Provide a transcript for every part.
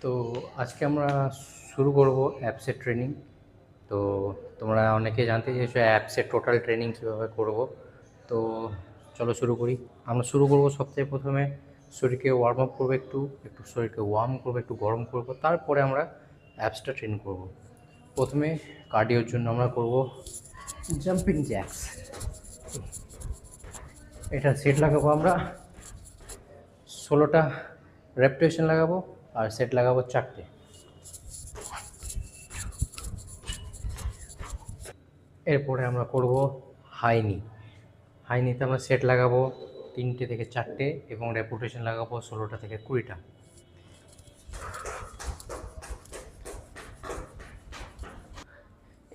তো আজকে আমরা শুরু করব অ্যাপসের ট্রেনিং। তো তোমরা অনেকে জানতে চেয়েছো অ্যাপসের টোটাল ট্রেনিং কীভাবে করব। তো চলো শুরু করি। আমরা শুরু করব সবথেকে প্রথমে শরীরকে ওয়ার্ম আপ করবো, একটু একটু শরীরকে ওয়ার্ম করবো, একটু গরম করব, তারপরে আমরা অ্যাপসটা ট্রেন করব। প্রথমে কার্ডিওর জন্য আমরা করব জাম্পিং জ্যাক্স। এটা সেট লাগাবো আমরা 16টা রেপিটেশন লাগাবো, আর সেট লাগাবো 4টে। এরপরে আমরা করব হাই নিতে আমরা সেট লাগাবো 3টে থেকে 4টে এবং রেপিটেশন লাগাবো 16টা থেকে 20টা।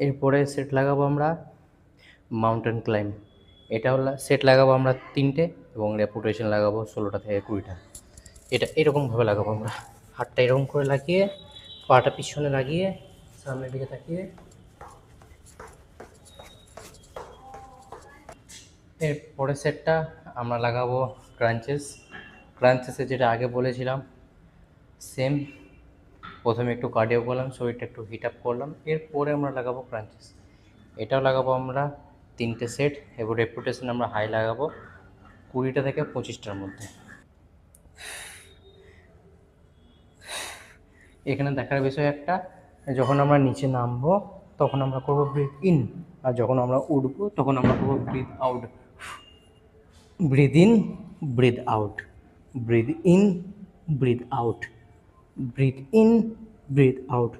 এরপরে সেট লাগাবো আমরা মাউন্টেন ক্লাইম্ব। এটা হলো সেট লাগাবো আমরা 3টে এবং রেপিটেশন লাগাবো 16টা থেকে 20টা। এটা এরকমভাবে লাগাবো আমরা, হাতটা এরকম করে লাগিয়ে, পাটা পিছনে লাগিয়ে, সামনের দিকে তাকিয়ে। এর পরের সেটটা আমরা লাগাবো ক্রাঞ্চেসে, যেটা আগে বলেছিলাম সেম। প্রথমে একটু কার্ডিও করলাম, শরীরটা একটু হিট আপ করলাম, এরপরে আমরা লাগাবো ক্রাঞ্চেস। এটাও লাগাবো আমরা 3টে সেট এবং রেপিটেশন আমরা হাই লাগাবো 20টা থেকে 25টার মধ্যে। এখানে দেখার বিষয় একটা, যখন আমরা নিচে নামবো তখন আমরা করবো ব্রিথ ইন, আর যখন আমরা উঠবো তখন আমরা করবো breathe out. Breathe in, breathe out, breathe in, breathe out, breathe in, breathe out.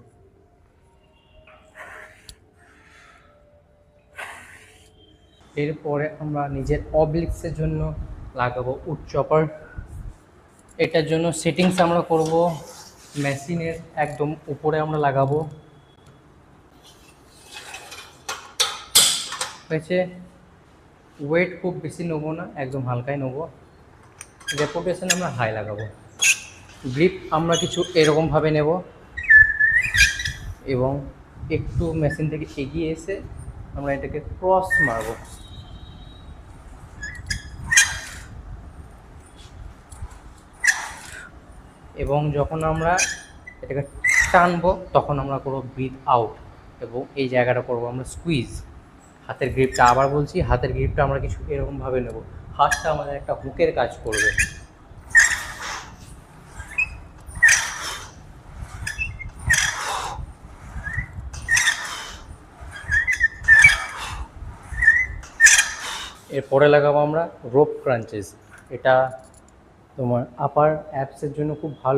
এরপরে আমরা নিজের অবলিক্সের জন্য লাগাবো উড চপার। এটার জন্য সেটিংস আমরা করব মেশিনের একদম উপরে আমরা লাগাবো। হয়েছে, ওয়েট খুব বেশি নেবো না, একদম হালকাই নেবো। রেপিটেশন আমরা হাই লাগাবো। গ্রিপ আমরা কিছু এরকমভাবে নেব এবং একটু মেশিন থেকে এগিয়ে এসে আমরা এটাকে ক্রস মারবো। এবং যখন আমরা এটাকে টানবো তখন আমরা করবো ব্রিথ আউট এবং এই জায়গাটা করবো আমরা স্কুইজ। হাতের গ্রিপটা, আবার বলছি, হাতের গ্রিপটা আমরা কিছু এরকমভাবে নেব, হাতটা আমাদের একটা হুকের কাজ করবে। এরপরে লাগাবো আমরা রোপ ক্রাঞ্চেস। এটা তোমার আপার অ্যাপসের জন্য খুব ভালো।